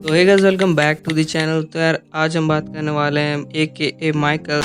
तो hey guys, welcome back to the channel. तो यार आज हम बात करने वाले हैं ए माइकल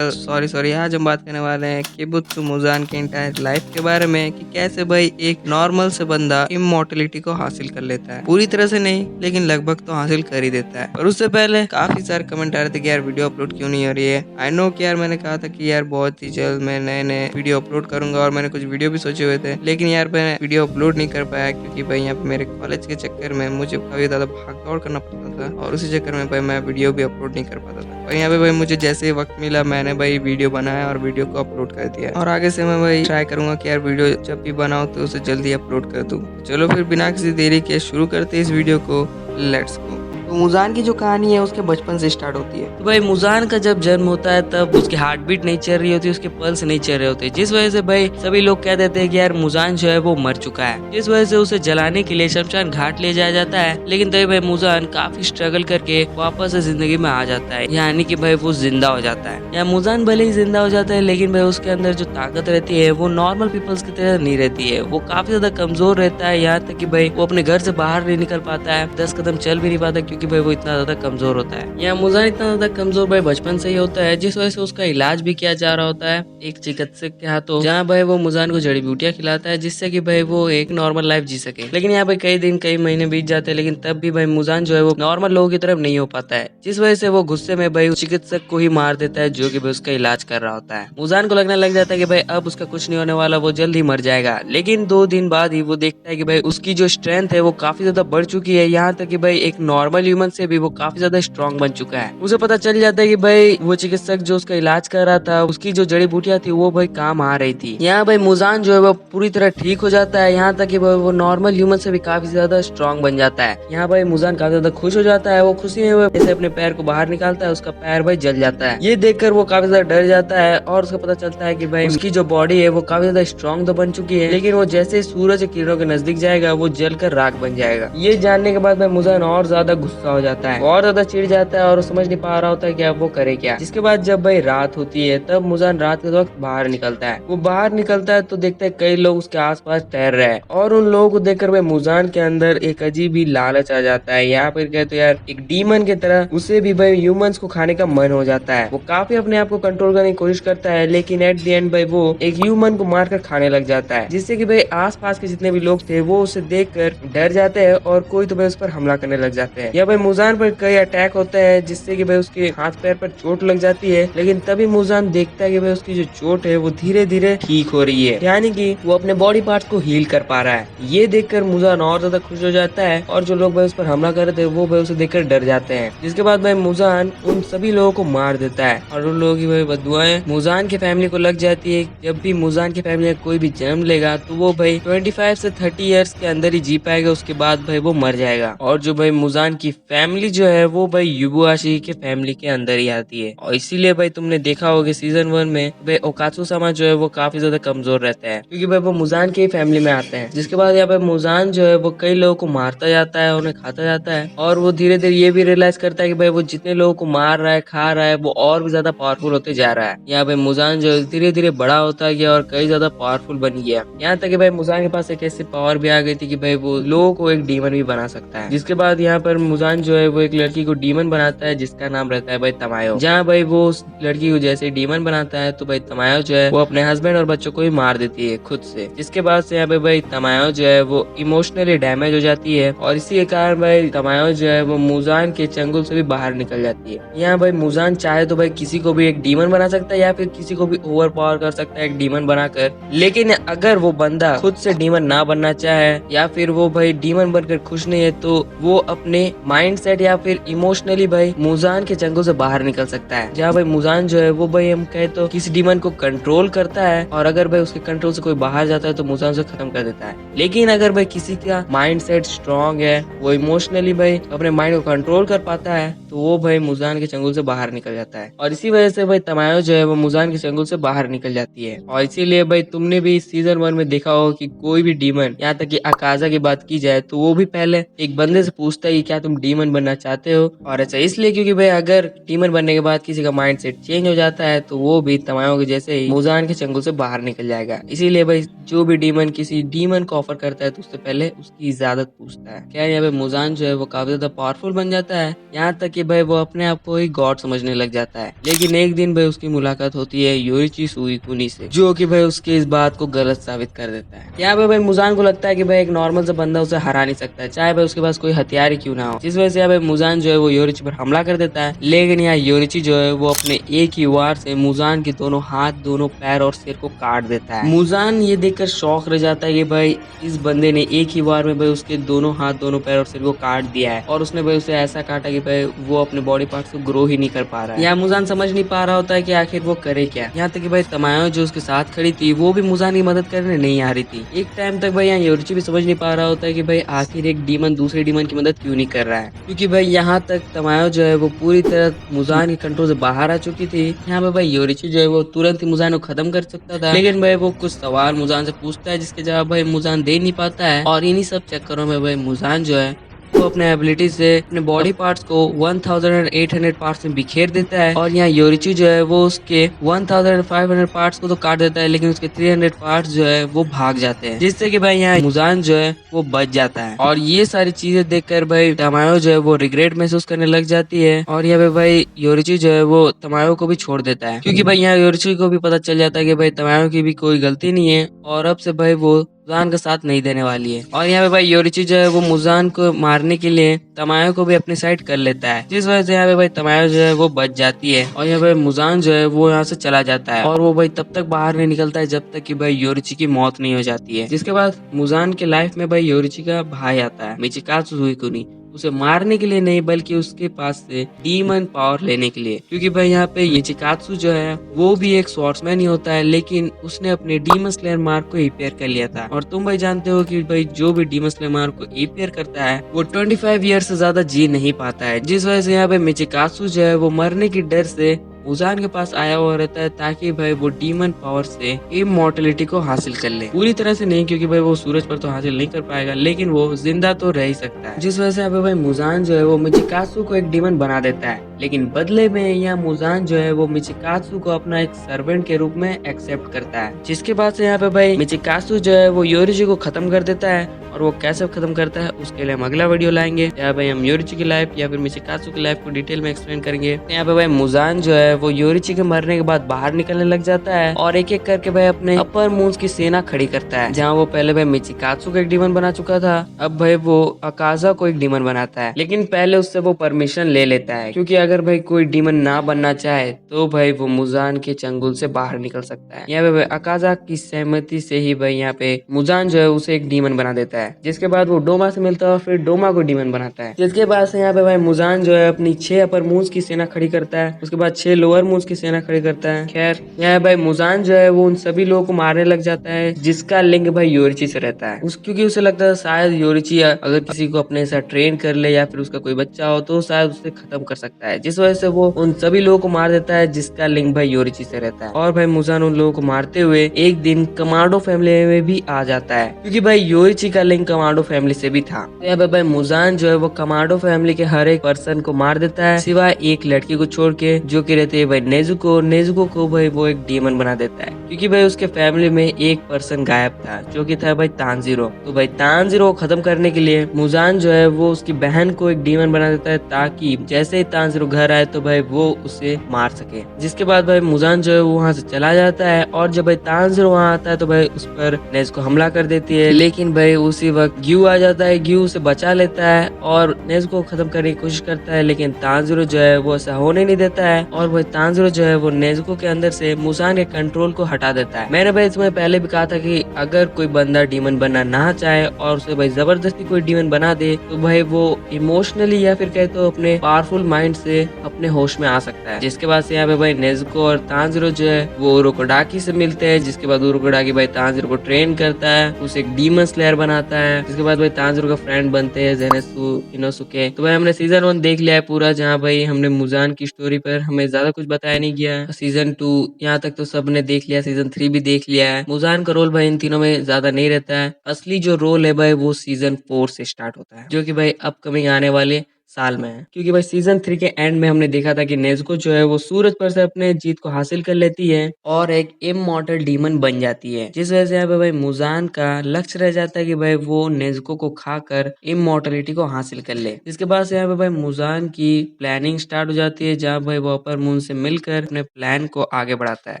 सॉरी आज हम बात करने वाले हैं किबुत्सु मुजान के इंटायर लाइफ के बारे में कि कैसे भाई एक नॉर्मल से बंदा इमोर्टलिटी को हासिल कर लेता है। पूरी तरह से नहीं लेकिन लगभग तो हासिल कर ही देता है। और उससे पहले काफी सारे कमेंट आ रहे थे कि यार वीडियो अपलोड क्यों नहीं हो रही है। आई नो कि यार मैंने कहा था कि यार बहुत ही जल्द मैं नए नए वीडियो अपलोड करूंगा और मैंने कुछ वीडियो भी सोचे हुए थे, लेकिन यार मैं वीडियो अपलोड नहीं कर पाया क्योंकि भाई यहाँ पे मेरे कॉलेज के चक्कर में मुझे काफी ज्यादा भाग दौड़ करना पड़ता था और उसी चक्कर में भाई मैं वीडियो भी अपलोड नहीं कर पाता था। और यहाँ पे भाई मुझे जैसे ही वक्त मिला मैंने भाई वीडियो बनाया और वीडियो को अपलोड कर दिया। और आगे से मैं भाई ट्राई करूंगा कि यार वीडियो जब भी बनाऊं तो उसे जल्दी अपलोड कर दूं। चलो फिर बिना किसी देरी के शुरू करते इस वीडियो को। Let's go. तो मुजान की जो कहानी है उसके बचपन से स्टार्ट होती है। तो भाई मुजान का जब जन्म होता है तब उसकी हार्ट बीट नहीं चल रही होती, उसके पल्स नहीं चल रहे होते, जिस वजह से भाई सभी लोग कह देते हैं कि यार मुजान जो है वो मर चुका है। जिस वजह से उसे जलाने के लिए शमशान घाट ले जाया जाता है। लेकिन तभी भाई मुजान काफी स्ट्रगल करके वापस से जिंदगी में आ जाता है, यानी कि भाई वो जिंदा हो जाता है। या मुजान भले ही जिंदा हो जाता है लेकिन भाई उसके अंदर जो ताकत रहती है वो नॉर्मल पीपल्स की तरह नहीं रहती है। वो काफी ज्यादा कमजोर रहता है, यहाँ तक कि भाई वो अपने घर से बाहर नहीं निकल पाता है, 10 कदम चल भी नहीं पाता क्योंकि भाई वो इतना ज्यादा कमजोर होता है। यहाँ मुजान इतना ज्यादा कमजोर भाई बचपन से ही होता है, जिस वजह से उसका इलाज भी किया जा रहा होता है एक चिकित्सक के हाथों, जहाँ भाई वो मुजान को जड़ी बूटियां खिलाता है जिससे कि भाई वो एक नॉर्मल लाइफ जी सके। लेकिन यहाँ पे कई दिन कई महीने बीत जाते हैं लेकिन तब भी भाई मुजान जो है वो नॉर्मल लोगों की तरफ नहीं हो पाता है, जिस वजह से वो गुस्से में भाई उस चिकित्सक को ही मार देता है जो कि भाई उसका इलाज कर रहा होता है। मुजान को लगने लग जाता है कि भाई अब उसका कुछ नहीं होने वाला, वो जल्द ही मर जाएगा। लेकिन 2 दिन बाद ही वो देखता है कि भाई उसकी जो स्ट्रेंथ है वो काफी ज्यादा बढ़ चुकी है, यहाँ तक कि भाई एक नॉर्मल ह्यूमन से भी वो काफी ज्यादा स्ट्रॉन्ग बन चुका है। उसे पता चल जाता है कि भाई वो चिकित्सक जो उसका इलाज कर रहा था उसकी जो जड़ी बूटियां थी वो भाई काम आ रही थी। यहाँ भाई मुजान जो है वो पूरी तरह ठीक हो जाता है, यहाँ तक कि वो नॉर्मल ह्यूमन से भी काफी ज्यादा स्ट्रॉन्ग बन जाता है। यहाँ भाई मुजान काफी ज्यादा खुश हो जाता है। वो खुशी में वो जैसे अपने पैर को बाहर निकालता है उसका पैर भाई जल जाता है। ये देखकर वो काफी ज्यादा डर जाता है और उसका पता चलता है कि भाई उसकी जो बॉडी है वो काफी ज्यादा स्ट्रॉन्ग तो बन चुकी है, लेकिन वो जैसे सूरज के किरणों के नजदीक जाएगा वो जलकर राख बन जाएगा। ये जानने के बाद भाई मुजान और ज्यादा गुस्सा हो जाता है, और ज्यादा चिढ़ जाता है और समझ नहीं पा रहा होता है कि अब वो करे क्या। जिसके बाद जब भाई रात होती है तब मुजान रात के वक्त बाहर निकलता है। वो बाहर निकलता है तो देखता है कई लोग उसके आसपास तैर रहे हैं और उन लोगों को देखकर भाई मुजान के अंदर एक अजीब ही लालच आ जाता है। यहाँ पर कहे तो यार एक डीमन की तरह उसे भी भाई ह्यूमंस को खाने का मन हो जाता है। वो काफी अपने आप को कंट्रोल करने की कोशिश करता है लेकिन एट द एंड भाई वो एक ह्यूमन को मारकर खाने लग जाता है, जिससे कि भाई आसपास के जितने भी लोग थे वो उसे देखकर डर जाते हैं और कोई तो भाई उस पर हमला करने लग जाते हैं। या भाई मुजान पर कई अटैक होते हैं जिससे कि भाई उसके हाथ पैर पर चोट लग जाती है। लेकिन तभी मुजान देखता है कि भाई उसकी जो चोट है वो धीरे धीरे ठीक हो रही है, यानी कि वो अपने बॉडी पार्ट्स को हील कर पा रहा है। ये देखकर मुजान और ज्यादा खुश हो जाता है और जो लोग भाई उस पर हमला कर रहे थे वो भाई उसे देखकर डर जाते हैं। जिसके बाद भाई मुजान उन सभी लोगों को मार देता है और उन लोगों की भाई बददुआएं मुजान की फैमिली को लग जाती है। जब भी मुजान की फैमिली में कोई भी जन्म लेगा तो वो भाई 25 से 30 इयर्स के अंदर ही जी पाएगा, उसके बाद भाई वो मर जाएगा। और जो भाई मुजान की फैमिली जो है वो भाई युबुआशी के फैमिली के अंदर ही आती है और इसीलिए भाई तुमने देखा होगा सीजन 1 में भाई ओकात्सु सामा जो है वो काफी ज्यादा कमजोर रहता है क्योंकि भाई वो मुजान के ही फैमिली में आते हैं। जिसके बाद यहाँ पे मुजान जो है वो कई लोगों को मारता जाता है, उन्हें खाता जाता है और वो धीरे धीरे ये भी रियलाइज करता है कि भाई वो जितने लोगों को मार रहा है खा रहा है वो और भी ज्यादा पावरफुल होते जा रहा है। यहाँ पे मुजान जो धीरे धीरे बड़ा होता गया और कई ज्यादा पावरफुल बन गया, यहाँ तक कि भाई मुजान के पास एक ऐसी पावर भी आ गई थी कि भाई वो लोगों को एक डीमन भी बना सकता है। जिसके बाद यहाँ पर मुजान जो है वो एक लड़की को डीमन बनाता है जिसका नाम रहता है भाई तमायो। जहाँ भाई वो उस लड़की को जैसे डीमन बनाता है तो भाई तमायो जो है वो अपने हस्बैंड और बच्चों को ही मार देती है खुद से। जिसके बाद से यहाँ पे भाई तमायो जो है वो इमोशनली डैमेज हो जाती है और इसी के कारण भाई तमायो जो है वो मुजान के चंगुल से भी बाहर निकल जाती है। यहाँ भाई मुजान चाहे तो भाई किसी को भी एक डीमन बना सकता है या फिर किसी को भी ओवर पावर कर सकता है एक डीमन बनाकर, लेकिन अगर वो बंदा खुद से डीमन ना बनना चाहे या फिर वो भाई डीमन बनकर खुश नहीं है तो वो अपने माइंड सेट या फिर इमोशनली भाई मुजान के चंगुल से बाहर निकल सकता है। जहाँ भाई मुजान जो है वो भाई हम कहे तो किसी डीमन को कंट्रोल करता है और अगर भाई उसके कंट्रोल से कोई बाहर जाता है तो मुजान से खत्म कर देता है। लेकिन अगर भाई किसी का माइंड सेट स्ट्रॉन्ग है, वो इमोशनली भाई अपने माइंड को कंट्रोल कर पाता है तो वो भाई मुजान के चंगुल से बाहर निकल जाता है और इसी वजह से भाई तमायो जो है वो मुजान के चंगुल से बाहर निकल जाती है। और इसीलिए भाई तुमने भी सीजन 1 में देखा हो कि कोई भी डीमन, यहाँ तक कि अकाजा की बात की जाए तो वो भी पहले एक बंदे से पूछता है कि क्या तुम डीमन बनना चाहते हो। और ऐसा इसलिए क्योंकि भाई अगर डीमन बनने के बाद किसी का माइंड सेट चेंज हो जाता है तो वो भी तमायों के जैसे ही मुजान के चंगुल से बाहर निकल जाएगा। इसीलिए भाई जो भी डीमन किसी डीमन को ऑफर करता है तो उससे पहले उसकी इजाजत पूछता है। क्या यहाँ पे मुजान जो है वो काफी ज्यादा पावरफुल बन जाता है, यहाँ तक कि भाई वो अपने आप को ही गॉड समझने लग जाता है। लेकिन एक दिन भाई उसकी मुलाकात होती है योरिची सुइकुनी से, जो कि भाई उसकी इस बात को गलत साबित कर देता है। यहाँ पे भाई मुजान को लगता है कि भाई एक नॉर्मल सा बंदा उसे हरा नहीं सकता है, चाहे भाई उसके पास कोई हथियार ही क्यों ना हो। जिस वजह से यहाँ पे मुजान जो है वो योरिची पर हमला कर देता है। लेकिन यहाँ योरिची जो है वो अपने एक ही वार से मुजान के दोनों हाथ, दोनों पैर और सिर को काट देता है। मुजान ये देखकर शौक रह जाता है कि भाई इस बंदे ने एक ही बार में भाई उसके दोनों हाथ, दोनों पैर और सिर को काट दिया है, और उसने भाई उसे ऐसा काटा कि भाई वो अपने बॉडी पार्ट्स को ग्रो ही नहीं कर पा रहा है। यहाँ मुजान समझ नहीं पा रहा होता है कि आखिर वो करे क्या। यहाँ तक कि भाई तमायो जो उसके साथ खड़ी थी वो भी मुजान की मदद करने नहीं आ रही थी। एक टाइम तक भाई यहाँ योरिची भी समझ नहीं पा रहा होता है कि भाई आखिर एक डीमन दूसरे डीमन की मदद क्यों नहीं कर रहा है, क्योंकि भाई यहाँ तक तमायो जो है वो पूरी तरह मुजान के कंट्रोल से बाहर आ चुकी थी। यहाँ पे भाई योरिची जो है वो तुरंत ही मुजान को खत्म कर सकता था, लेकिन भाई वो कुछ सवाल मुजान से पूछता है जिसके जवाब भाई मुजान दे नहीं पाता है। और इन्हीं सब चक्करों में भाई मुजान जो है वो अपने एबिलिटी से अपने बॉडी पार्ट्स को 1800 पार्ट्स में बिखेर देता है। और यहाँ योरिची जो है वो उसके 1500 पार्ट्स को तो काट देता है, लेकिन उसके 300 पार्ट्स जो है वो भाग जाते हैं, जिससे कि भाई यहाँ मुजान जो है वो बच जाता है। और ये सारी चीजें देखकर भाई तमायो जो है वो रिग्रेट महसूस करने लग जाती है। और यहाँ पे भाई योरिची जो है वो तमायो को भी छोड़ देता है, क्योंकि भाई यहाँ योरिची को भी पता चल जाता है कि भाई तमायो की भी कोई गलती नहीं है और अब से भाई वो मुजान का साथ नहीं देने वाली है। और यहाँ पे भाई योरिची जो है वो मुजान को मारने के लिए तमायो को भी अपनी साइड कर लेता है, जिस वजह से यहाँ पे भाई तमायो जो है वो बच जाती है। और यहाँ पे मुजान जो है वो यहाँ से चला जाता है, और वो भाई तब तक बाहर नहीं निकलता है जब तक कि भाई योरिची की मौत नहीं हो जाती है। जिसके बाद मुजान के लाइफ में भाई योरिची का भाई आता है मिचिकात्सु सुइकुनी, उसे मारने के लिए नहीं बल्कि उसके पास से डीमन पावर लेने के लिए। क्योंकि भाई यहाँ पे मिचिकात्सु जो है वो भी एक स्वॉर्ड्समैन ही होता है, लेकिन उसने अपने डीमन स्लेयर मार्क को रिपेयर कर लिया था। और तुम भाई जानते हो कि भाई जो भी डीमन स्लेयर मार्क को रिपेयर करता है वो 25 ईयर से ज्यादा जी नहीं पाता है, जिस वजह से यहाँ पे मिचिकात्सु जो है वो मरने की डर से मुजान के पास आया हुआ रहता है, ताकि भाई वो डीमन पावर से इमॉर्टलिटी को हासिल कर ले। पूरी तरह से नहीं, क्योंकि भाई वो सूरज पर तो हासिल नहीं कर पाएगा, लेकिन वो जिंदा तो रह ही सकता है। जिस वजह से यहाँ पे भाई मुजान जो है वो मिचिकात्सु को एक डीमन बना देता है, लेकिन बदले में यहाँ मुजान जो है वो मिचिकात्सु को अपना एक सर्वेंट के रूप में एक्सेप्ट करता है। जिसके बाद से यहाँ पे भाई मिचिकात्सु जो है वो योरिची को खत्म कर देता है। और वो कैसे खत्म करता है उसके लिए हम अगला वीडियो लाएंगे, या भाई हम योरिची की लाइफ या फिर मिचिकात्सु की लाइफ को डिटेल में एक्सप्लेन करेंगे। यहाँ पे भाई मुजान जो है वो योरिची के मरने के बाद बाहर निकलने लग जाता है, और एक एक करके भाई अपने अपर मून्स की सेना खड़ी करता है। जहाँ वो पहले भाई मिचिकात्सु को एक डीमन बना चुका था, अब भाई वो अकाजा को एक डीमन बनाता है। लेकिन पहले उससे वो परमिशन ले लेता है, क्योंकि अगर भाई कोई डीमन ना बनना चाहे तो भाई वो मुजान के चंगुल से बाहर निकल सकता है। यहाँ पे भाई अकाजा की सहमति से ही भाई यहाँ पे मुजान जो है उसे एक डीमन बना देता है। जिसके बाद वो डोमा से मिलता है और फिर डोमा को डीमन बनाता है। जिसके बाद से यहाँ पे भाई मुजान जो है अपनी 6 अपर मून्स की सेना खड़ी करता है, उसके बाद 6 लोअर मून्स की सेना खड़ी करता है। खैर यहाँ भाई मुजान जो है वो उन सभी लोगों को मारने लग जाता है जिसका लिंक भाई योरिची से रहता है। क्योंकि उसे लगता है शायद योरिची अगर किसी को अपने साथ ट्रेन कर ले या फिर उसका कोई बच्चा हो तो शायद उसे खत्म कर सकता है, जिस वजह से वो उन सभी लोगों को मार देता है जिसका लिंक भाई योरिची से रहता है। और भाई मुजान उन लोगों को मारते हुए एक दिन कमांडो फैमिली में भी आ जाता है, क्योंकि भाई योरिची का लिंक कमांडो फैमिली से भी था। तो यहाँ पे भाई मुजान जो है वो कमांडो फैमिली के हर एक पर्सन को मार देता है, सिवाय एक लड़की को छोड़ के, जो कि रहती है भाई नेजुको। नेजुको को भाई वो एक डीमन बना देता है, क्योंकि भाई उसके फैमिली में एक पर्सन गायब था जो कि था भाई तानजीरो। तो भाई तानजीरो को खत्म करने के लिए मुजान जो है वो उसकी बहन को एक डीमन बना देता है, ताकि जैसे ही तानजीरो घर आए तो भाई वो उसे मार सके। जिसके बाद भाई मुजान जो है वो वहाँ से चला जाता है, और जब भाई तानजीरो वहाँ आता है तो भाई उस पर नेजुको हमला कर देती है। लेकिन भाई उसी वक्त ग्यू आ जाता है, ग्यू उसे बचा लेता है और नेजुको को खत्म करने की कोशिश करता है, लेकिन तानजीरो जो है वो ऐसा होने नहीं देता है। और भाई तानजीरो जो है वो नेजुको के अंदर से मुजान के कंट्रोल को हटा देता है। मैंने भाई इसमें पहले भी कहा था कि अगर कोई बंदा डीमन बनना ना चाहे और उसे भाई जबरदस्ती कोई डीमन बना दे तो भाई वो इमोशनली या फिर कहे तो अपने पावरफुल माइंड से अपने होश में आ सकता है। जिसके बाद से यहाँ पे भाई नेजुको और तानजीरो जो है वो उरोकोडाकी से मिलते हैं, जिसके बाद उरोकोडाकी भाई तानजीरो को ट्रेन करता है, उसे एक डीमन स्लेयर बनाता है। जिसके बाद भाई तानजीरो का फ्रेंड बनते हैं जेनेसु इनोसुके। तो भाई हमने सीजन 1 देख लिया है पूरा, जहाँ भाई हमने मुजान की स्टोरी पर हमें ज्यादा कुछ बताया नहीं गया। सीजन 2 यहाँ तक तो सबने देख लिया, सीजन 3 भी देख लिया है। मुजान का रोल भाई इन तीनों में ज्यादा नहीं रहता है, असली जो रोल है भाई वो सीजन 4 से स्टार्ट होता है, जो कि भाई अपकमिंग आने वाले साल में है। क्योंकि भाई सीजन 3 के एंड में हमने देखा था कि नेज़ुको जो है वो सूरज पर से अपने जीत को हासिल कर लेती है और एक इमॉर्टल डीमन बन जाती है, जिस वजह से यहाँ पे भाई मुजान का लक्ष्य रह जाता है कि भाई वो नेज़ुको को खाकर इमॉर्टलिटी को हासिल कर ले। इसके बाद से यहाँ पे भाई मुजान की प्लानिंग स्टार्ट हो जाती है, जहाँ भाई वो अपर मून से मिलकर अपने प्लान को आगे बढ़ाता है,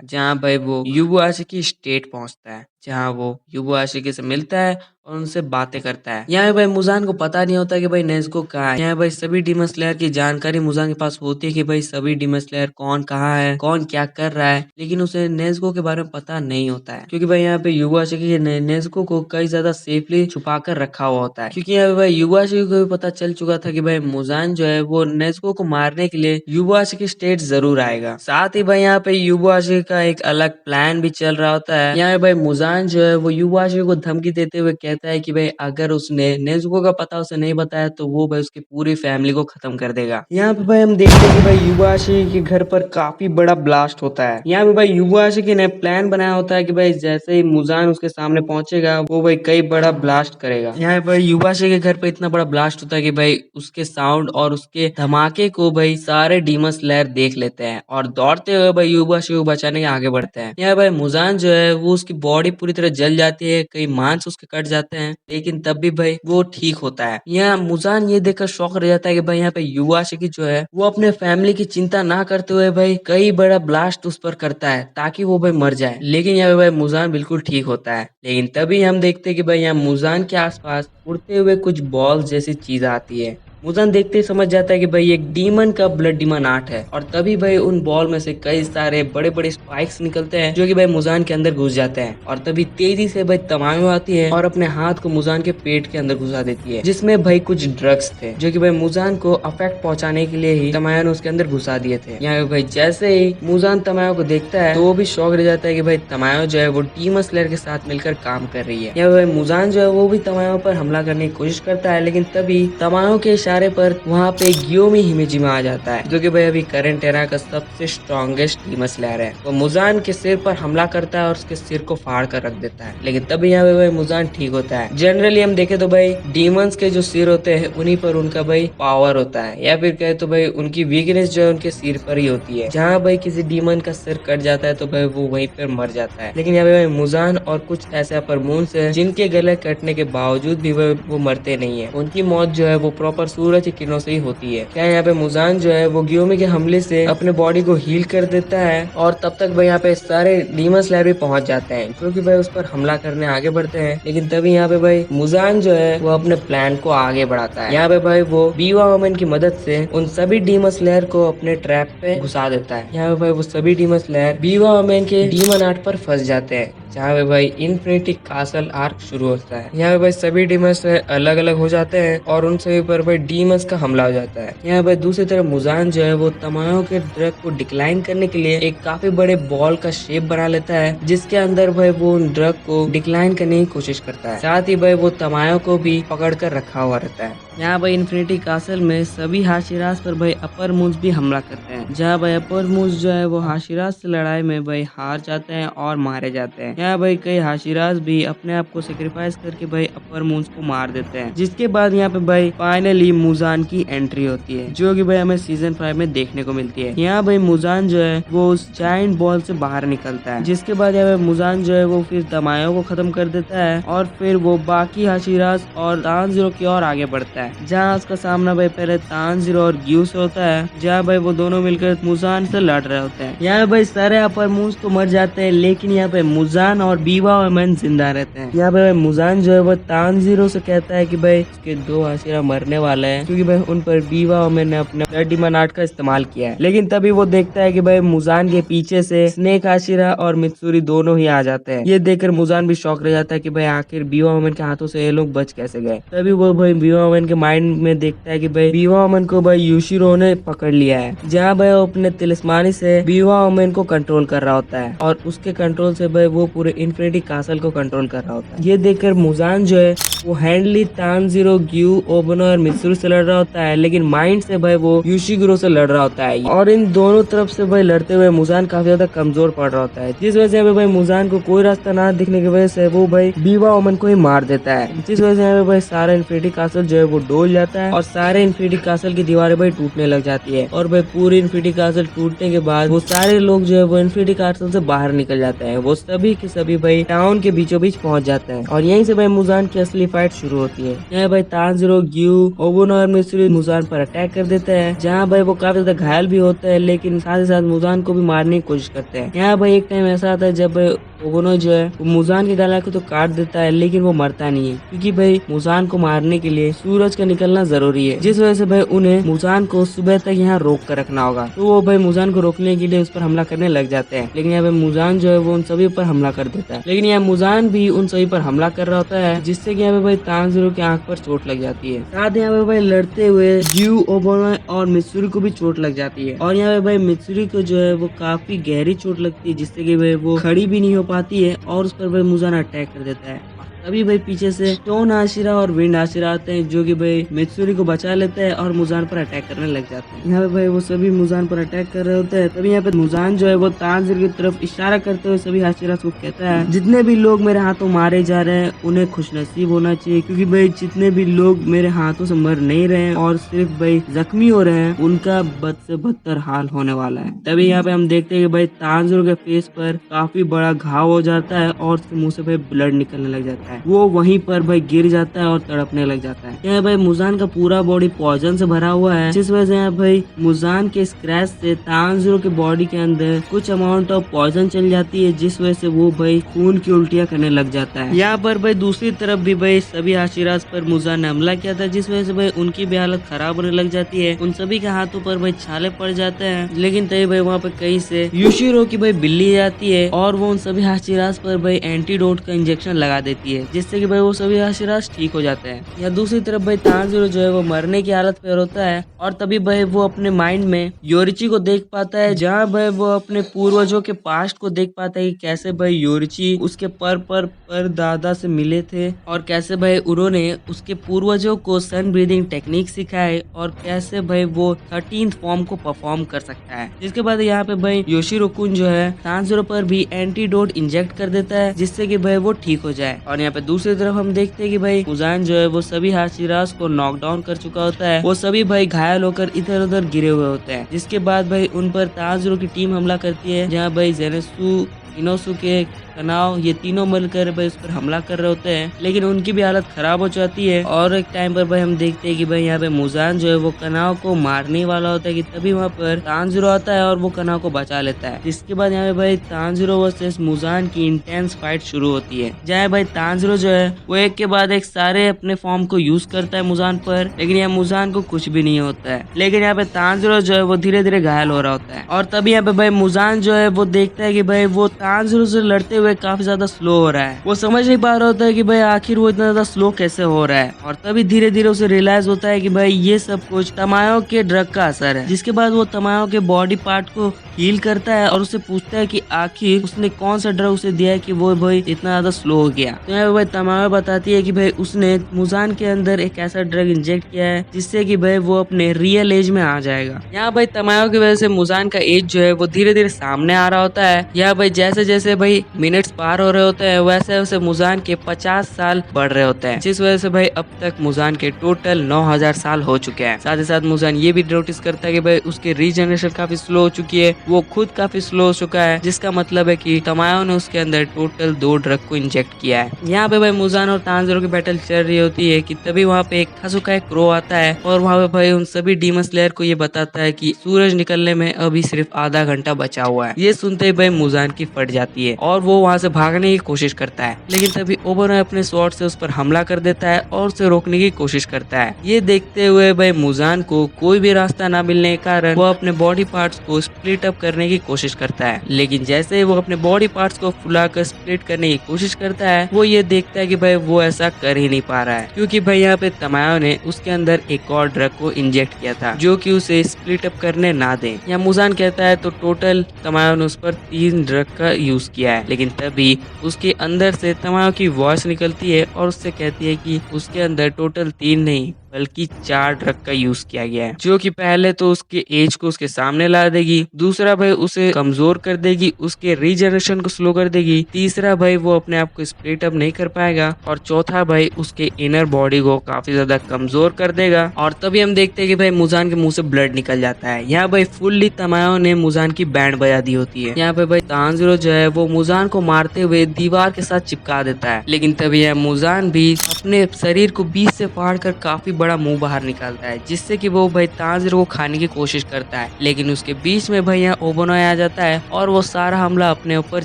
जहाँ भाई वो युबुआशी की स्टेट पहुंचता है, जहाँ वो युबुआशी से मिलता है और उनसे बातें करता है। यहाँ पे भाई मुजान को पता नहीं होता कि भाई नेज़ुको कहाँ है। यहाँ भाई सभी डीमन स्लेयर की जानकारी मुजान के पास होती है कि भाई सभी डीमन स्लेयर कौन कहाँ है, कौन क्या कर रहा है, लेकिन उसे नेज़ुको के बारे में पता नहीं होता है, क्योंकि भाई यहाँ पे युबुआशी ने नेज़ुको को कई ज्यादा सेफली छुपा कर रखा हुआ होता है। क्योंकि यहाँ पे भाई युबुआशी को भी पता चल चुका था कि भाई मुजान जो है वो नेज़ुको को मारने के लिए युबुआशी की स्टेट जरूर आएगा। साथ ही भाई यहाँ पे युबुआशी का एक अलग प्लान भी चल रहा होता है। यहाँ पे भाई मुजान जो है वो युबुआशी को धमकी देते हुए कहता है कि भाई अगर उसने नेज़ुको का पता उसे नहीं बताया तो वो भाई उसकी पूरी फैमिली को खत्म कर देगा। यहाँ पे भाई हम देखते हैं कि भाई युबुआशी के घर पर काफी बड़ा ब्लास्ट होता है। यहाँ पे भाई युबुआशी ने प्लान बनाया होता है कि भाई जैसे ही मुजान उसके सामने पहुंचेगा वो भाई कई बड़ा ब्लास्ट करेगा। यहाँ पे भाई युबुआशी के घर पर इतना बड़ा ब्लास्ट होता है कि भाई उसके साउंड और उसके धमाके को भाई सारे डीमन स्लेयर देख लेते हैं और दौड़ते हुए भाई युबुआशी को बचाने के आगे बढ़ते हैं। यहाँ भाई मुजान जो है वो उसकी बॉडी पूरी तरह जल जाती है, कई मांस उसके कट जाते हैं, लेकिन तब भी भाई वो ठीक होता है। यहाँ मुजान ये देखकर शौक रह जाता है कि भाई यहाँ पे युबुआशी जो है वो अपने फैमिली की चिंता ना करते हुए भाई कई बड़ा ब्लास्ट उस पर करता है ताकि वो भाई मर जाए, लेकिन यहाँ पे भाई मुजान बिल्कुल ठीक होता है। लेकिन तभी हम देखते हैं कि भाई यहाँ मुजान के आसपास उड़ते हुए कुछ बॉल्स जैसी चीज आती है। मुजान देखते ही समझ जाता है कि भाई एक डीमन का ब्लड डीमन आर्ट है और तभी भाई उन बॉल में से कई सारे बड़े बड़े स्पाइक्स निकलते हैं जो कि भाई मुजान के अंदर घुस जाते हैं और तभी तेजी से भाई तमायो आती है और अपने हाथ को मुजान के पेट के अंदर घुसा देती है, जिसमें भाई कुछ ड्रग्स थे जो कि भाई मुजान को अफेक्ट पहुंचाने के लिए ही तमायो ने उसके अंदर घुसा दिए थे। यहाँ पे भाई जैसे ही मुजान तमायो को देखता है तो वो भी शौक रह जाता है कि भाई तमायो जो है वो डीमन स्लेयर के साथ मिलकर काम कर रही है। यहाँ पे भाई मुजान जो है वो भी तमायो पर हमला करने की कोशिश करता है, लेकिन तभी तमायो के इशारे पर वहाँ पे गियोमी हिमेजिमा आ जाता है जो कि भाई अभी करंट एरा का सबसे स्ट्रॉन्गेस्ट डीमन स्लेयर है। वो मुजान के सिर पर हमला करता है और उसके सिर को फाड़ कर रख देता है, लेकिन तभी यहाँ पे भाई मुजान ठीक होता है। जनरली हम देखे तो भाई डीमंस के जो सिर होते हैं उन्हीं पर उनका भाई पावर होता है, या फिर कहे तो भाई उनकी वीकनेस जो है उनके सिर पर ही होती है। जहाँ भाई किसी डीमन का सिर कट जाता है तो भाई वो वहीं पर मर जाता है, लेकिन यहाँ पे भाई मुजान और कुछ ऐसे अपर मून्स है जिनके गले कटने के बावजूद भी वो मरते नहीं है। उनकी मौत जो है वो प्रॉपर सूरज की किरणों से ही होती है। क्या यहाँ पे मुजान जो है वो गियोमी के हमले से अपने बॉडी को हील कर देता है और तब तक भाई यहाँ पे सारे डीमन स्लेयर भी पहुंच जाते हैं जो कि भाई उस पर हमला करने आगे बढ़ते हैं, लेकिन तभी यहाँ पे भाई मुजान जो है वो अपने प्लान को आगे बढ़ाता है। यहाँ पे भाई वो बीवा वुमन की मदद से उन सभी डीमन स्लेयर को अपने ट्रैप पे घुसा देता है। यहाँ पे भाई वो सभी डीमन स्लेयर बीवा वुमन के डीमन आर्ट पर फंस जाते हैं, जहाँ पे भाई इन्फिनिटी कासल आर्क शुरू होता है। यहाँ पे भाई सभी डीमंस अलग अलग हो जाते हैं और उन सभी पर भाई डीमंस का हमला हो जाता है। यहाँ पे दूसरी तरफ मुजान जो है वो तमायो के ड्रग को डिक्लाइन करने के लिए एक काफी बड़े बॉल का शेप बना लेता है, जिसके अंदर भाई वो उन ड्रग को डिक्लाइन करने की कोशिश करता है। साथ ही भाई वो तमायो को भी पकड़ कर रखा हुआ रहता है। यहाँ भाई इन्फिनिटी कासल में सभी हाशिरास पर भाई अपर मून्स भी हमला करते हैं, जहाँ भाई अपर मून्स जो है वो हाशिरास से लड़ाई में भाई हार जाते हैं और मारे जाते हैं। यहाँ भाई कई हाशिरास भी अपने आप को सेक्रीफाइस करके भाई अपर मून्स को मार देते हैं, जिसके बाद यहाँ पे भाई फाइनली मुजान की एंट्री होती है जो कि भाई हमें सीजन 5 में देखने को मिलती है। यहाँ भाई मुजान जो है वो उस जायंट बॉल से बाहर निकलता है, जिसके बाद यहाँ पे मुजान जो है वो फिर तमायो को खत्म कर देता है और फिर वो बाकी हाशिरास और तानजीरो की ओर आगे बढ़ता है, जहाँ उसका सामना भाई पहले तानजीरो और ग्यू से होता है, जहाँ भाई वो दोनों मिलकर मुजान से लड़ रहे होते हैं। यहाँ भाई सारे अपर मून्स तो मर जाते हैं, लेकिन यहाँ पे मुजान और बीवा वुमन जिंदा रहते हैं। यहाँ पे भाई मुजान जो है वो तानजीरो से कहता है कि भाई उसके 2 हाशिरा मरने वाले हैं, क्योंकि भाई उन पर बीवा वुमन ने अपने ब्लड डीमन आर्ट का इस्तेमाल किया है। लेकिन तभी वो देखता है कि भाई मुजान के पीछे से स्नेक हाशिरा और मित्सुरी दोनों ही आ जाते हैं। ये देखकर मुजान भी शॉक रह जाता है कि भाई आखिर बीवा वुमन के हाथों से ये लोग बच कैसे गए। तभी वो भाई बीवा वुमन के माइंड में देखता है कि भाई बीवा वुमन को भाई यूशिरो ने पकड़ लिया है, जहाँ भाई वो अपने तिलिस्मानी से बीवा वुमन को कंट्रोल कर रहा होता है और उसके कंट्रोल से भाई वो पूरी पूरे इन्फिनिटी कासल को कंट्रोल कर रहा होता है। ये देखकर मुजान जो है वो हैंडली तानजीरो, ग्यू, ओबनो और मित्सुरू से लड़ रहा होता है, लेकिन माइंड से भाई वो यूशिगुरो से लड़ रहा होता है। और इन दोनों तरफ से भाई लड़ते हुए मुजान काफी ज्यादा कमजोर पड़ रहा होता है, जिस वजह से यहाँ पे भाई मुजान को कोई रास्ता ना दिखने की वजह से वो भाई बीवा ओमन को ही मार देता है, जिस वजह से यहाँ पे भाई सारा इन्फिनिटी कासल जो है वो डोल जाता है और सारे इन्फिनिटी कासल की दीवारें भाई टूटने लग जाती है। और भाई पूरी इन्फिनिटी कासल टूटने के बाद वो सारे लोग जो है वो इन्फिनिटी कासल से बाहर निकल जाते हैं। वो सभी के सभी भाई टाउन के बीचों बीच पहुंच जाते हैं और यहीं से भाई मुजान की असली फाइट शुरू होती है। यहाँ भाई तानजीरो, ग्यू, ओबनो और मित्सुरू मुजान पर अटैक कर देते हैं, जहाँ भाई वो काफी ज्यादा घायल भी होता है, लेकिन साथ ही साथ मुजान को भी मारने की कोशिश करते हैं। यहाँ भाई एक टाइम ऐसा आता है जब ओबनो जो है वो मुजान के गला को तो काट देता है, लेकिन वो मरता नहीं है, क्योंकि भाई मुजान को मारने के लिए सूरज का निकलना जरूरी है, जिस वजह से भाई उन्हें मुजान को सुबह तक यहाँ रोक कर रखना होगा। तो वो भाई मुजान को रोकने के लिए उस पर हमला करने लग जाते हैं, लेकिन यहाँ पे मुजान जो है वो उन सभी पर हमला कर देता है। लेकिन यहाँ मुजान भी उन सभी पर हमला कर रहा होता है, जिससे कि यहाँ पे भाई तानजीरो की आंख पर चोट लग जाती है। साथ यहाँ पे भाई लड़ते हुए ग्यू, ओबनो और मित्सुरू को भी चोट लग जाती है, और यहाँ पे भाई मित्सुरू को जो है वो काफी गहरी चोट लगती है, जिससे कि भाई वो खड़ी भी नहीं हो पाती है और उस पर भाई मुजान अटैक कर देता है। तभी भाई पीछे से टोन आशिरा और विंड आशिरा आते हैं, जो कि भाई मित्सुरी को बचा लेते हैं और मुजान पर अटैक करने लग जाते हैं। यहाँ पे भाई वो सभी मुजान पर अटैक कर रहे होते हैं। तभी यहाँ पे मुजान जो है वो तानजीरो की तरफ इशारा करते हुए सभी आशिरा को कहता है, जितने भी लोग मेरे हाथों मारे जा रहे हैं उन्हें खुशनसीब होना चाहिए, क्योंकि भाई जितने भी लोग मेरे हाथों से मर नहीं रहे हैं और सिर्फ भाई जख्मी हो रहे हैं, उनका बद से बदतर हाल होने वाला है। तभी यहाँ पे हम देखते हैं कि भाई तानजीरो के फेस पर काफी बड़ा घाव हो जाता है और उसके मुंह से भाई ब्लड निकलने लग जाता है। वो वहीं पर भाई गिर जाता है और तड़पने लग जाता है। यहाँ भाई मुजान का पूरा बॉडी पॉइजन से भरा हुआ है, जिस वजह से यहाँ भाई मुजान के स्क्रैच से तानजीरो के बॉडी के अंदर कुछ अमाउंट ऑफ पॉइजन चल जाती है, जिस वजह से वो भाई खून की उल्टियां करने लग जाता है। यहाँ पर भाई दूसरी तरफ भी भाई सभी आशिराज पर मुजान ने हमला किया था, जिस वजह से भाई उनकी भी हालत खराब होने लग जाती है। उन सभी के हाथों पर भाई छाले पड़ जाते हैं, लेकिन तभी भाई वहाँ पे कहीं से यूशिरो की भाई बिल्ली आती है और वो उन सभी आशिराज पर भाई एंटीडोट का इंजेक्शन लगा देती है, जिससे कि भाई वो सभी आशिराज ठीक हो जाते हैं। या दूसरी तरफ भाई तानजीरो जो है वो मरने की हालत पर होता है और तभी भाई वो अपने माइंड में योरिची को देख पाता है, जहाँ भाई वो अपने पूर्वजों के पास्ट को देख पाता है कि कैसे भाई योरिची उसके पर दादा से मिले थे और कैसे भाई उन्होंने उसके पूर्वजों को सन ब्रीदिंग टेक्निक सिखाए और कैसे भाई वो 13th फॉर्म को परफॉर्म कर सकता है। जिसके बाद यहाँ पे भाई योशिरो कुन जो है तानजीरो पर भी एंटीडोट इंजेक्ट कर देता है, जिससे कि भाई वो ठीक हो जाए। और यहाँ पे दूसरी तरफ हम देखते हैं कि भाई मुजान जो है वो सभी हाशिराज को नॉकडाउन कर चुका होता है। वो सभी भाई घायल होकर इधर उधर गिरे हुए होते हैं, जिसके बाद भाई उन पर तानजीरो की टीम हमला करती है, जहाँ भाई जेनेसु, इनोसुके, कनाव ये तीनों मिलकर भाई उस पर हमला कर रहे होते हैं, लेकिन उनकी भी हालत खराब हो जाती है। और एक टाइम पर भाई हम देखते हैं कि भाई यहाँ पे मुजान जो है वो कनाव को मारने वाला होता है कि तभी वहाँ पर तानजीरो आता है और वो कनाव को बचा लेता है। इसके बाद यहाँ पे भाई तानजीरो वर्सेस मुजान की इंटेंस फाइट शुरू होती है, जहाँ भाई तानजीरो जो है वो एक के बाद एक सारे अपने फॉर्म को यूज करता है मुजान पर, लेकिन यहाँ मुजान को कुछ भी नहीं होता है। लेकिन यहाँ पे तानजीरो जो है वो धीरे धीरे घायल हो रहा होता है और तभी यहाँ पे भाई मुजान जो है वो देखता है कि भाई वो तानजीरो से लड़ते हुए काफी ज्यादा स्लो हो रहा है। वो समझ नहीं पा रहा होता है कि भाई आखिर वो इतना ज्यादा स्लो कैसे हो रहा है, और तभी धीरे धीरे उसे रियलाइज होता है कि भाई ये सब कुछ तमायो के ड्रग का असर है। जिसके बाद वो तमायो के बॉडी पार्ट को हील करता है और उससे पूछता है कि आखिर उसने कौन सा ड्रग उसे दिया है कि वो भाई इतना ज्यादा स्लो हो गया। तो यहाँ भाई तमायो बताती है कि भाई उसने मुजान के अंदर एक ऐसा ड्रग इंजेक्ट किया है जिससे कि भाई वो अपने रियल एज में आ जाएगा। यहाँ भाई तमायो की वजह से मुजान का एज जो है वो धीरे धीरे सामने आ रहा होता है। यहाँ भाई जैसे जैसे भाई मिनट्स पार हो रहे होते हैं वैसे वैसे मुजान के 50 साल बढ़ रहे होते हैं, जिस वजह से भाई अब तक मुजान के टोटल 9000 साल हो चुके हैं। साथ ही साथ मुजान ये भी नोटिस करता है कि भाई उसके रीजनरेशन काफी स्लो हो चुकी है, वो खुद काफी स्लो हो चुका है, जिसका मतलब है कि तमायो ने उसके अंदर टोटल 2 ड्रग को इंजेक्ट किया है। यहाँ पे भाई मुजान और तानजीरो की बैटल चल रही होती है कि तभी वहाँ पे एक खासुका एक क्रो आता है और वहाँ पे भाई उन सभी डीमन स्लेयर को ये बताता है कि सूरज निकलने में अभी सिर्फ आधा घंटा बचा हुआ है। ये सुनते ही भाई मुजान की फट जाती है और वो वहाँ से भागने की कोशिश करता है, लेकिन तभी ओबनो अपने स्वॉर्ड से उस पर हमला कर देता है और उसे रोकने की कोशिश करता है। ये देखते हुए भाई मुजान को कोई भी रास्ता ना मिलने के कारण वो अपने बॉडी पार्ट्स को स्प्लिट अप करने की कोशिश करता है, लेकिन जैसे ही वो अपने बॉडी पार्ट्स को फुलाकर स्प्लिट करने की कोशिश करता है वो ये देखता है कि भाई वो ऐसा कर ही नहीं पा रहा है, क्योंकि भाई यहाँ पे तमायो ने उसके अंदर एक और ड्रग को इंजेक्ट किया था जो कि उसे स्प्लिट अप करने ना दे। या मुजान कहता है तो टोटल तमायो ने उस पर 3 ड्रग का यूज किया है। लेकिन तभी उसके अंदर से तमायों की वॉइस निकलती है और उससे कहती है कि उसके अंदर टोटल 3 नहीं बल्कि 4 ड्रग का यूज किया गया है, जो कि पहले तो उसके एज को उसके सामने ला देगी, दूसरा भाई उसे कमजोर कर देगी, उसके रीजनरेशन को स्लो कर देगी, तीसरा भाई वो अपने आप को स्प्लिट अप नहीं कर पाएगा, और चौथा भाई उसके इनर बॉडी को काफी ज्यादा कमजोर कर देगा। और तभी हम देखते हैं कि भाई मुजान के मुंह से ब्लड निकल जाता है। यहाँ भाई फुल्ली तमायों ने मुजान की बैंड बजा दी होती है। यहाँ पे भाई तानजीरो जो है वो मुजान को मारते हुए दीवार के साथ चिपका देता है। लेकिन तभी यह मुजान भी अपने शरीर को बीच से फाड़ कर काफी बड़ा मुंह बाहर निकालता है, जिससे कि वो भाई तानजीरो को खाने की कोशिश करता है। लेकिन उसके बीच में भाई यहाँ ओबोनॉय आ जाता है और वो सारा हमला अपने ऊपर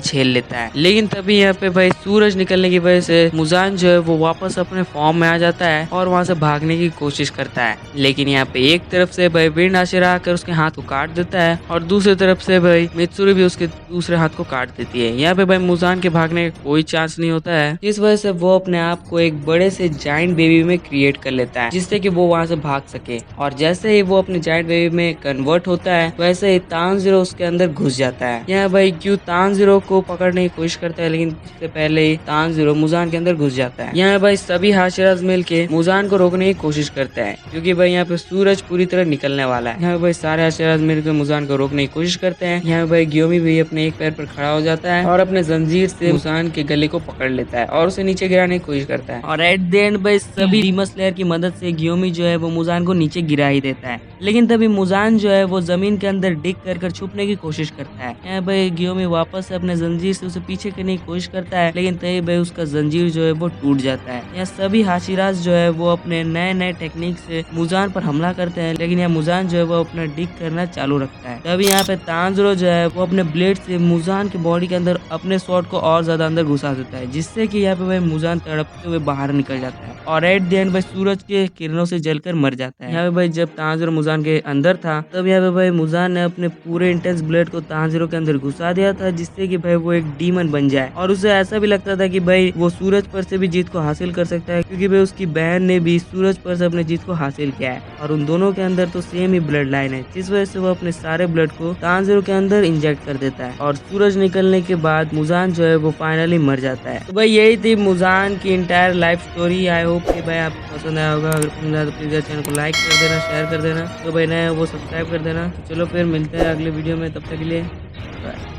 झेल लेता है। लेकिन तभी यहाँ पे भाई सूरज निकलने की वजह से मुजान जो है वो वापस अपने फॉर्म में आ जाता है और वहाँ से भागने की कोशिश करता है। लेकिन यहाँ पे एक तरफ से भाई विंड आशिरा आकर उसके हाथ को काट देता है और दूसरी तरफ से भाई मित्सुरी भी उसके दूसरे हाथ को काट देती है। यहाँ पे भाई मुजान के भागने का कोई चांस नहीं होता है। इस वजह से वो अपने आप को एक बड़े से जाइंट बेबी में क्रिएट कर लेता है, जिससे कि वो वहाँ से भाग सके। और जैसे ही वो अपने जाइंट बेबी में कन्वर्ट होता है वैसे ही तानजीरो उसके अंदर घुस जाता है। यहाँ भाई क्यों तानजीरो को पकड़ने की कोशिश करता है, लेकिन इससे पहले ही तानजीरो मुजान के अंदर घुस जाता है। यहाँ भाई सभी हाशिराज मिलके मुजान को रोकने की कोशिश करते हैं, क्योंकि भाई यहाँ पे सूरज पूरी तरह निकलने वाला है। यहाँ भाई सारे हाशिराज मिलकर मुजान को रोकने की कोशिश करते हैं। यहाँ भाई ग्योमी भी अपने एक पैर पर खड़ा हो जाता है और अपने जंजीर से मुजान के गले को पकड़ लेता है और उसे नीचे गिराने की कोशिश करता है। और एट द एंड भाई सभी डीमन स्लेयर की मदद से ग्योमी जो है वो मुजान को नीचे गिरा ही देता है। लेकिन तभी मुजान जो है वो जमीन के अंदर डिग कर छुपने की कोशिश करता है। यहाँ भाई ग्योमी वापस से अपने जंजीर से उसे पीछे करने की कोशिश करता है, लेकिन तभी भाई उसका जंजीर जो है वो टूट जाता है। यहाँ सभी हाशिराज जो है वो अपने नए नए टेक्निक से मुजान पर हमला करते हैं, लेकिन यहाँ मुजान जो है वो अपना डिग करना चालू रखता है। तभी यहाँ पे तानजीरो जो है वो अपने ब्लेड से मुजान की बॉडी के अंदर अपने शॉट को और ज्यादा अंदर घुसा देता है, जिससे कि यहाँ पे भाई मुजान तड़पते हुए बाहर निकल जाता है और एट द एंड भाई सूरज के किरणों से जलकर मर जाता है। यहाँ पे भाई जब तानजीरो मुजान के अंदर था तब यहाँ पे भाई मुजान ने अपने पूरे इंटेंस ब्लेड को तानजीरो के अंदर घुसा दिया था, जिससे कि भाई वो एक डीमन बन जाए। और उसे ऐसा भी लगता था कि भाई वो सूरज पर से भी जीत को हासिल कर सकता है, क्योंकि भाई उसकी बहन ने भी सूरज पर से अपने जीत को हासिल किया है और उन दोनों के अंदर तो सेम ही ब्लड लाइन है, जिस वजह से वो अपने सारे ब्लड को तानजीरो के अंदर इंजेक्ट कर देता है और सूरज निकलने के बाद मुजान जो है वो फाइनली मर जाता है। तो भाई यही थी मुजान की entire life story. I hope कि भाई आपको पसंद आया होगा। अगर पसंद आया तो प्लीज चैनल को लाइक कर देना, शेयर कर देना, तो भाई नया वो सब्सक्राइब कर देना। तो चलो फिर मिलते हैं अगले वीडियो में, तब तक के लिए बाय।